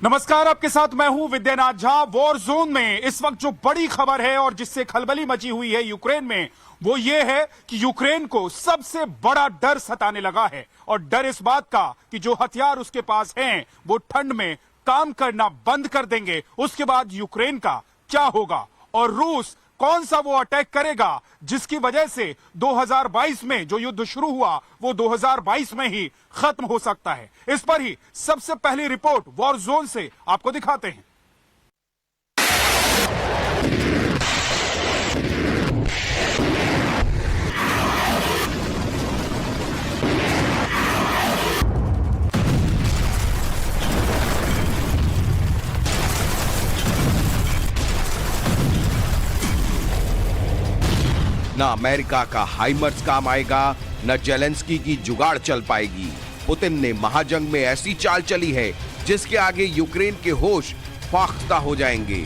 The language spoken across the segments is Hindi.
नमस्कार, आपके साथ मैं हूं विद्यानाथ झा। वॉर जोन में इस वक्त जो बड़ी खबर है और जिससे खलबली मची हुई है यूक्रेन में, वो ये है कि यूक्रेन को सबसे बड़ा डर सताने लगा है। और डर इस बात का कि जो हथियार उसके पास हैं वो ठंड में काम करना बंद कर देंगे। उसके बाद यूक्रेन का क्या होगा और रूस कौन सा वो अटैक करेगा जिसकी वजह से 2022 में जो युद्ध शुरू हुआ वो 2022 में ही खत्म हो सकता है। इस पर ही सबसे पहली रिपोर्ट वॉर जोन से आपको दिखाते हैं। न अमेरिका का हाइमर्स काम आएगा, न जेलेंस्की की जुगाड़ चल पाएगी। पुतिन ने महाजंग में ऐसी चाल चली है जिसके आगे यूक्रेन के होश फाख्ता हो जाएंगे।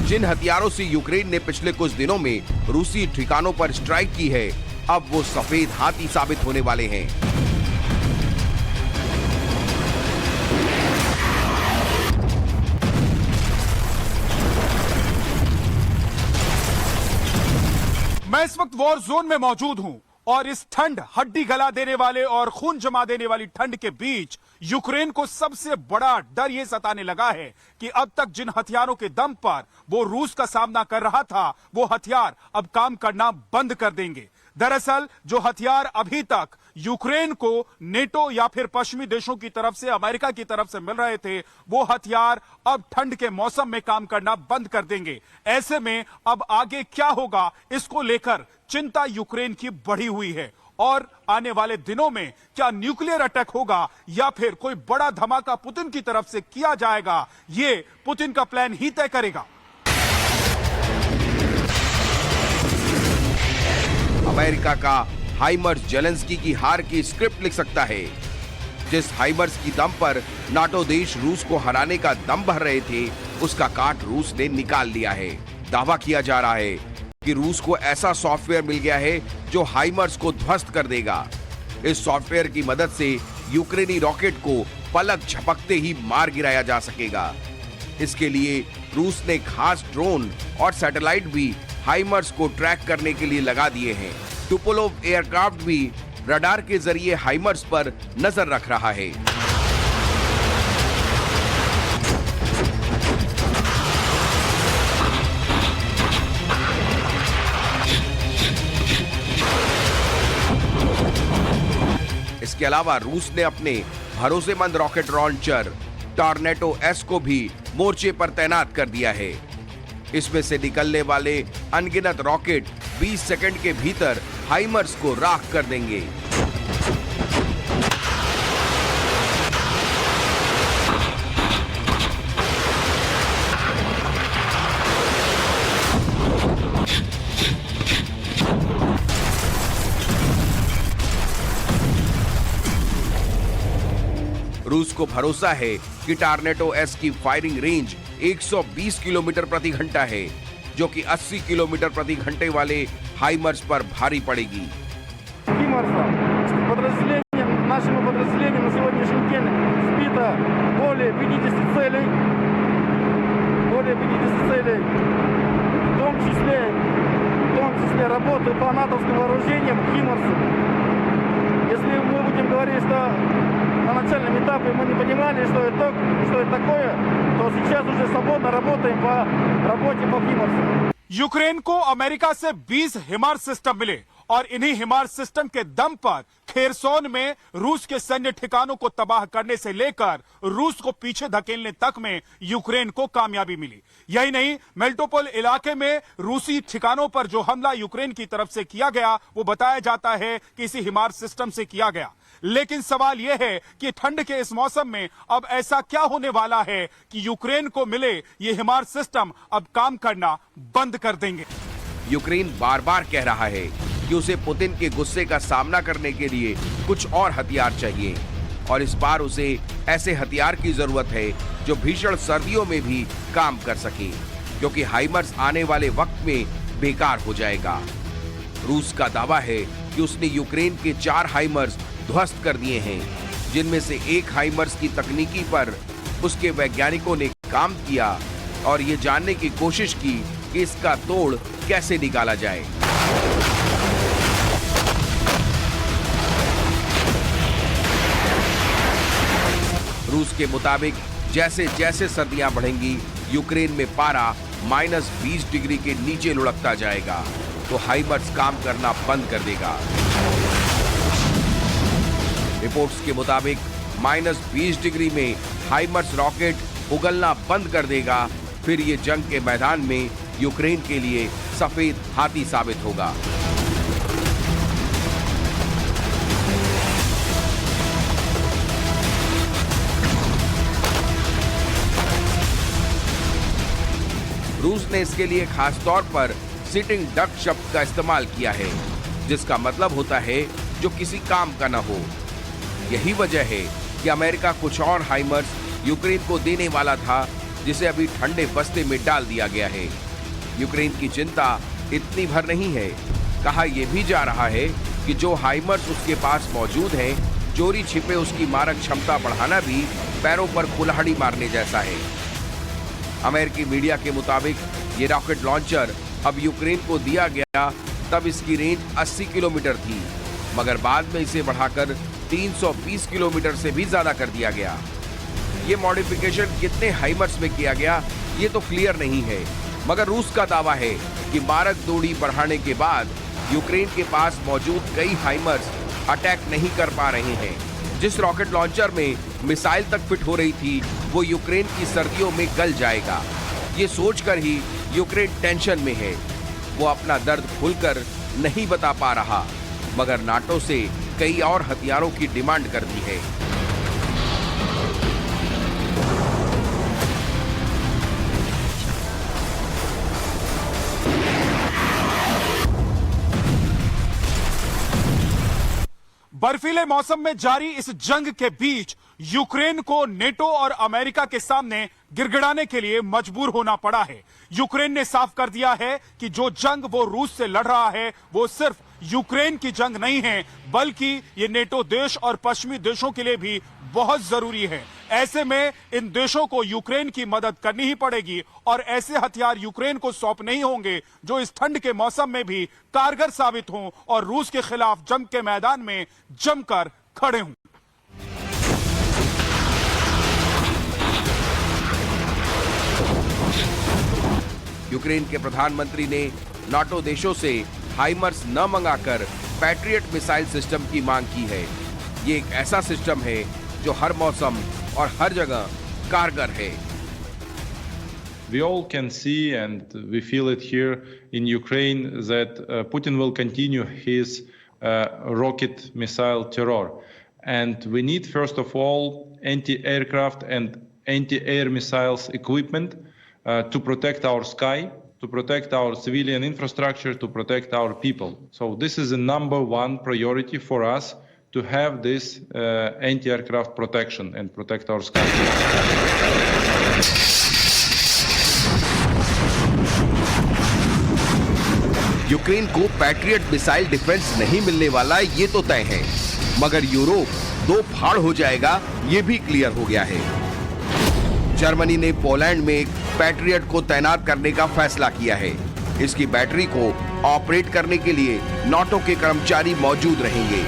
जिन हथियारों से यूक्रेन ने पिछले कुछ दिनों में रूसी ठिकानों पर स्ट्राइक की है, अब वो सफेद हाथी साबित होने वाले हैं। मैं इस वक्त वॉर जोन में मौजूद हूं और इस ठंड, हड्डी गला देने वाले और खून जमा देने वाली ठंड के बीच यूक्रेन को सबसे बड़ा डर यह सताने लगा है कि अब तक जिन हथियारों के दम पर वो रूस का सामना कर रहा था, वो हथियार अब काम करना बंद कर देंगे। दरअसल जो हथियार अभी तक यूक्रेन को नेटो या फिर पश्चिमी देशों की तरफ से, अमेरिका की तरफ से मिल रहे थे, वो हथियार अब ठंड के मौसम में काम करना बंद कर देंगे। ऐसे में अब आगे क्या होगा, इसको लेकर चिंता यूक्रेन की बढ़ी हुई है। और आने वाले दिनों में क्या न्यूक्लियर अटैक होगा या फिर कोई बड़ा धमाका पुतिन की तरफ से किया जाएगा, ये पुतिन का प्लान ही तय करेगा। अमेरिका का हाइमर्स जेलेंस्की की हार की स्क्रिप्ट लिख सकता है। जिस हाइमर्स की दम पर नाटो देश रूस को हराने का दम भर रहे थे, उसका काट रूस ने निकाल लिया है। दावा किया जा रहा है कि रूस को ऐसा सॉफ्टवेयर मिल गया है जो हाइमर्स को ध्वस्त कर देगा। इस सॉफ्टवेयर की मदद से यूक्रेनी रॉकेट को पलक झपकते ही मार गिराया जा सकेगा। इसके लिए रूस ने खास ड्रोन और सैटेलाइट भी हाइमर्स को ट्रैक करने के लिए लगा दिए हैं। टुपोलोव एयरक्राफ्ट भी रडार के जरिए हाइमर्स पर नजर रख रहा है। इसके अलावा रूस ने अपने भरोसेमंद रॉकेट लॉन्चर टॉर्नेडो एस को भी मोर्चे पर तैनात कर दिया है। इसमें से निकलने वाले अनगिनत रॉकेट 20 सेकंड के भीतर हाइमर्स को राख कर देंगे। रूस को भरोसा है कि टॉर्नेडो एस की फायरिंग रेंज 120 किलोमीटर प्रति घंटा है, जो कि 80 किलोमीटर प्रति घंटे वाले हाइमर्स पर भारी पड़ेगी। Нашими подразделениями на сегодняшний день сбито более 50 целей, в том числе работы по натовским вооружениям «Химарсу». Если мы будем говорить, что на начальном этапе мы не понимали, что это такое, то сейчас уже свободно работаем по работе по «Химарсу». यूक्रेन को अमेरिका से 20 हिमार्स सिस्टम मिले और इन्हीं हिमार्स सिस्टम के दम पर खेरसोन में रूस के सैन्य ठिकानों को तबाह करने से लेकर रूस को पीछे धकेलने तक में यूक्रेन को कामयाबी मिली। यही नहीं, मेलिटोपोल इलाके में रूसी ठिकानों पर जो हमला यूक्रेन की तरफ से किया गया, वो बताया जाता है कि इसी हिमार्स सिस्टम से किया गया। लेकिन सवाल यह है कि ठंड के इस मौसम में अब ऐसा क्या होने वाला है कि यूक्रेन को मिले ये हिमार्स सिस्टम अब काम करना बंद कर देंगे। यूक्रेन बार बार कह रहा है कि उसे पुतिन के गुस्से का सामना करने के लिए कुछ और हथियार चाहिए, और इस बार उसे ऐसे हथियार की जरूरत है जो भीषण सर्दियों में भी काम कर सके। क्योंकि हाइमर्स आने वाले वक्त में बेकार हो जाएगा। रूस का दावा है कि उसने यूक्रेन के 4 हाइमर्स ध्वस्त कर दिए हैं, जिनमें से एक हाइमर्स की तकनीकी पर उसके वैज्ञानिकों ने काम किया और ये जानने की कोशिश की कि इसका तोड़ कैसे निकाला जाए। रूस के मुताबिक जैसे जैसे सर्दियां बढ़ेंगी, यूक्रेन में पारा -20 डिग्री के नीचे लुढ़कता जाएगा, तो हाइमर्स काम करना बंद कर देगा। रिपोर्ट्स के मुताबिक -20 डिग्री में हाइमर्स रॉकेट उगलना बंद कर देगा। फिर ये जंग के मैदान में यूक्रेन के लिए सफेद हाथी साबित होगा। रूस ने इसके लिए खास तौर पर सिटिंग डक शब्द का इस्तेमाल किया है, जिसका मतलब होता है जो किसी काम का न हो। यही वजह है कि अमेरिका कुछ और हाइमर्स यूक्रेन को देने वाला था, जिसे अभी ठंडे बस्ते में डाल दिया गया है। यूक्रेन की चिंता इतनी भर नहीं है। कहा यह भी जा रहा है कि जो हाइमर्स उसके पास मौजूद हैं, चोरी छिपे उसकी मारक क्षमता बढ़ाना भी पैरों पर कुल्हाड़ी मारने जैसा है। अमेरिकी मीडिया के मुताबिक ये रॉकेट लॉन्चर अब यूक्रेन को दिया गया तब इसकी रेंज 80 किलोमीटर थी, मगर बाद में इसे बढ़ाकर 320 किलोमीटर से भी ज्यादा कर दिया गया। ये मॉडिफिकेशन कितने हाइमर्स में किया गया ये तो क्लियर नहीं है, मगर रूस का दावा है कि मारक दूरी बढ़ाने के बाद यूक्रेन के पास मौजूद कई हाइमर्स अटैक नहीं कर पा रहे हैं। जिस रॉकेट लॉन्चर में मिसाइल तक फिट हो रही थी, वो यूक्रेन की सर्दियों में गल जाएगा। ये सोचकर ही यूक्रेन टेंशन में है। वो अपना दर्द खुलकर नहीं बता पा रहा, मगर नाटो से कई और हथियारों की डिमांड कर दी है। बर्फीले मौसम में जारी इस जंग के बीच यूक्रेन को नेटो और अमेरिका के सामने गिड़गिड़ाने के लिए मजबूर होना पड़ा है। यूक्रेन ने साफ कर दिया है कि जो जंग वो रूस से लड़ रहा है वो सिर्फ यूक्रेन की जंग नहीं है, बल्कि ये नेटो देश और पश्चिमी देशों के लिए भी बहुत जरूरी है। ऐसे में इन देशों को यूक्रेन की मदद करनी ही पड़ेगी और ऐसे हथियार यूक्रेन को सौंपने ही होंगे जो इस ठंड के मौसम में भी कारगर साबित हों और रूस के खिलाफ जंग के मैदान में जमकर खड़े हों। यूक्रेन के प्रधानमंत्री ने नाटो देशों से हाइमर्स न मंगाकर पैट्रियट मिसाइल सिस्टम की मांग की है। ये एक ऐसा सिस्टम है जो हर मौसम और हर जगह कारगर है। We all can see and we feel it here in Ukraine that Putin will continue his rocket missile terror. And we need, first of all, anti-aircraft and anti-air missiles equipment to protect our sky, to protect our civilian infrastructure, to protect our people. So this is the #1 priority for us, to have this anti-aircraft protection and protect our sky. Ukraine को पैट्रियट मिसाइल डिफेंस नहीं मिलने वाला ये तो तय है, मगर यूरोप दो फाड़ हो जाएगा ये भी क्लियर हो गया है। जर्मनी ने पोलैंड में एक पैट्रियट को तैनात करने का फैसला किया है। इसकी बैटरी को ऑपरेट करने के लिए नाटो के कर्मचारी मौजूद रहेंगे।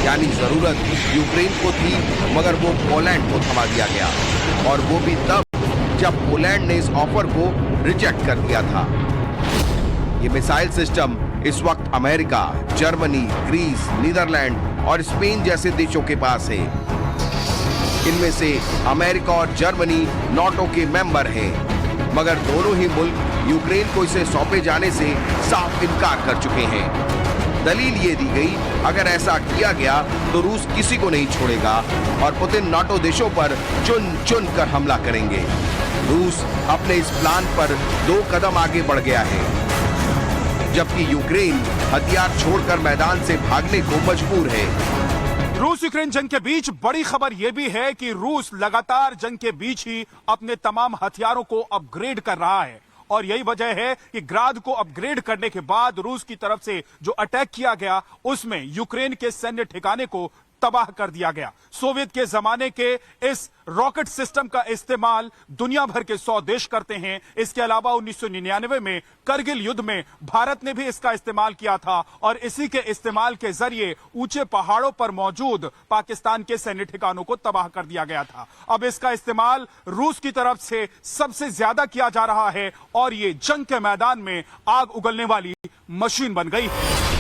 यानी जरूरत यूक्रेन को थी, मगर वो पोलैंड को थमा दिया गया, और वो भी तब जब पोलैंड ने इस ऑफर को रिजेक्ट कर दिया था। ये मिसाइल सिस्टम इस वक्त अमेरिका, जर्मनी, ग्रीस, नीदरलैंड और स्पेन जैसे देशों के पास है। इनमें से अमेरिका और जर्मनी नाटो के मेंबर हैं, मगर दोनों ही मुल्क यूक्रेन को इसे सौंपे जाने से साफ इनकार कर चुके हैं। दलील ये दी गई, अगर ऐसा किया गया तो रूस किसी को नहीं छोड़ेगा और पुतिन नाटो देशों पर चुन चुन कर हमला करेंगे। रूस अपने इस प्लान पर 2 कदम आगे बढ़ गया है, जबकि यूक्रेन हथियार छोड़कर मैदान से भागने को मजबूर है। रूस यूक्रेन जंग के बीच बड़ी खबर यह भी है कि रूस लगातार जंग के बीच ही अपने तमाम हथियारों को अपग्रेड कर रहा है और यही वजह है कि ग्राद को अपग्रेड करने के बाद रूस की तरफ से जो अटैक किया गया उसमें यूक्रेन के सैन्य ठिकाने को तबाह कर दिया गया। सोवियत के जमाने के इस रॉकेट सिस्टम का इस्तेमाल दुनिया भर के 100 देश करते हैं। इसके अलावा 1999 में करगिल युद्ध में भारत ने भी इसका इस्तेमाल किया था और इसी के इस्तेमाल के जरिए ऊंचे पहाड़ों पर मौजूद पाकिस्तान के सैन्य ठिकानों को तबाह कर दिया गया था। अब इसका इस्तेमाल रूस की तरफ से सबसे ज्यादा किया जा रहा है और ये जंग के मैदान में आग उगलने वाली मशीन बन गई है।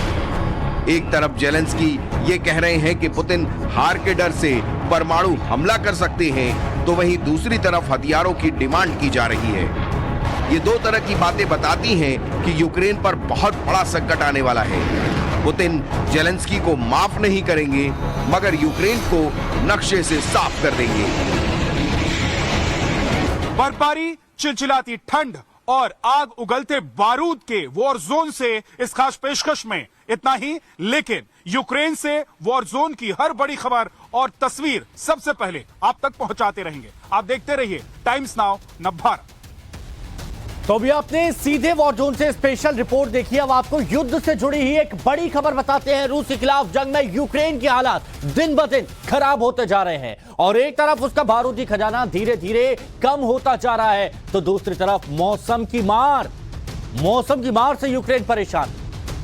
एक तरफ जेलेंस्की ये कह रहे हैं कि पुतिन हार के डर से परमाणु हमला कर सकते हैं, तो वहीं दूसरी तरफ हथियारों की डिमांड की जा रही है। ये दो तरह की बातें बताती हैं कि यूक्रेन पर बहुत बड़ा संकट आने वाला है। पुतिन जेलेंस्की को माफ नहीं करेंगे मगर यूक्रेन को नक्शे से साफ कर देंगे। बर्फबारी, चिलचिलाती ठंड और आग उगलते बारूद के वॉर जोन से इस खास पेशकश में इतना ही, लेकिन यूक्रेन से वॉर जोन की हर बड़ी खबर और तस्वीर सबसे पहले आप तक पहुंचाते रहेंगे। आप देखते रहिए टाइम्स नाउ नवभारत। तो अभी आपने सीधे वॉर जोन से स्पेशल रिपोर्ट देखी। अब आपको युद्ध से जुड़ी ही एक बड़ी खबर बताते हैं। रूस के खिलाफ जंग में यूक्रेन के हालात दिन ब दिन खराब होते जा रहे हैं और एक तरफ उसका बारूदी खजाना धीरे धीरे कम होता जा रहा है, तो दूसरी तरफ मौसम की मार से यूक्रेन परेशान।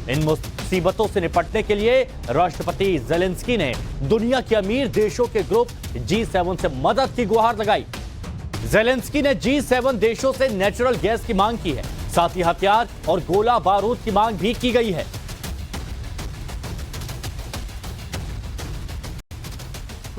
इन मुसीबतों से निपटने के लिए राष्ट्रपति जेलेंस्की ने दुनिया के अमीर देशों के ग्रुप G7 से मदद की गुहार लगाई। जेलेंस्की ने G7 देशों से नेचुरल गैस की मांग की है, साथ ही हथियार और गोला बारूद की मांग भी की गई है।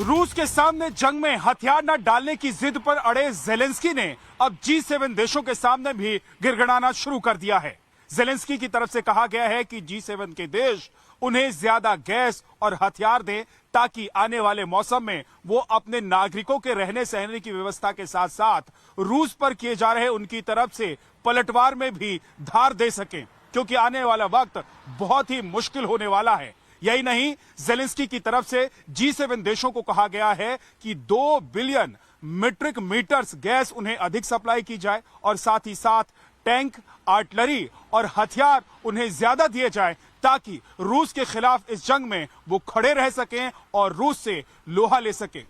रूस के सामने जंग में हथियार न डालने की जिद पर अड़े जेलेंस्की ने अब G7 देशों के सामने भी गिड़गिड़ाना शुरू कर दिया है। जेलेंस्की की तरफ से कहा गया है कि G7 के देश उन्हें ज्यादा गैस और हथियार दें ताकि आने वाले मौसम में वो अपने नागरिकों के रहने सहने की व्यवस्था के साथ साथ रूस पर किए जा रहे उनकी तरफ से पलटवार में भी धार दे सकें, क्योंकि आने वाला वक्त बहुत ही मुश्किल होने वाला है। यही नहीं, जेलेंस्की की तरफ से G7 देशों को कहा गया है कि 2 बिलियन मीट्रिक मीटर्स गैस उन्हें अधिक सप्लाई की जाए और साथ ही साथ टैंक, आर्टिलरी और हथियार उन्हें ज्यादा दिए जाए ताकि रूस के खिलाफ इस जंग में वो खड़े रह सकें और रूस से लोहा ले सकें।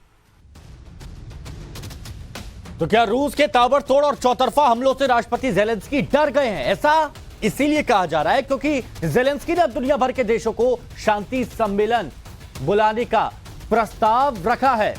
तो क्या रूस के ताबड़तोड़ और चौतरफा हमलों से राष्ट्रपति जेलेंस्की डर गए हैं? ऐसा इसीलिए कहा जा रहा है क्योंकि जेलेंस्की ने दुनिया भर के देशों को शांति सम्मेलन बुलाने का प्रस्ताव रखा है।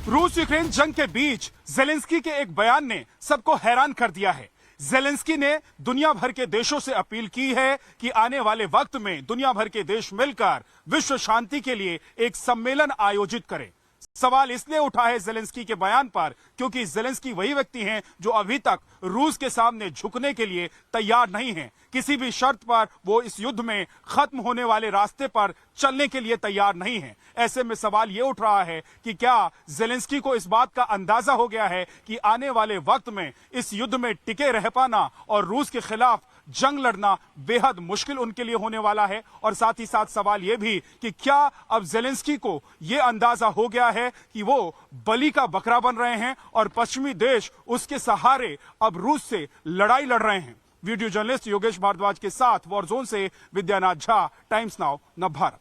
रूस यूक्रेन जंग के बीच जेलेंस्की के एक बयान ने सबको हैरान कर दिया है। जेलेंस्की ने दुनिया भर के देशों से अपील की है कि आने वाले वक्त में दुनिया भर के देश मिलकर विश्व शांति के लिए एक सम्मेलन आयोजित करें। सवाल इसलिए उठा है जेलेंस्की के बयान पर क्योंकि जेलेंस्की वही व्यक्ति हैं जो अभी तक रूस के सामने झुकने के लिए तैयार नहीं हैं। किसी भी शर्त पर वो इस युद्ध में खत्म होने वाले रास्ते पर चलने के लिए तैयार नहीं हैं। ऐसे में सवाल ये उठ रहा है कि क्या जेलेंस्की को इस बात का अंदाजा हो गया है कि आने वाले वक्त में इस युद्ध में टिके रह पाना और रूस के खिलाफ जंग लड़ना बेहद मुश्किल उनके लिए होने वाला है। और साथ ही साथ सवाल यह भी कि क्या अब जेलेंस्की को यह अंदाजा हो गया है कि वो बलि का बकरा बन रहे हैं और पश्चिमी देश उसके सहारे अब रूस से लड़ाई लड़ रहे हैं। वीडियो जर्नलिस्ट योगेश भारद्वाज के साथ वॉर जोन से विद्यानाथ झा, टाइम्स नाउ नवभारत।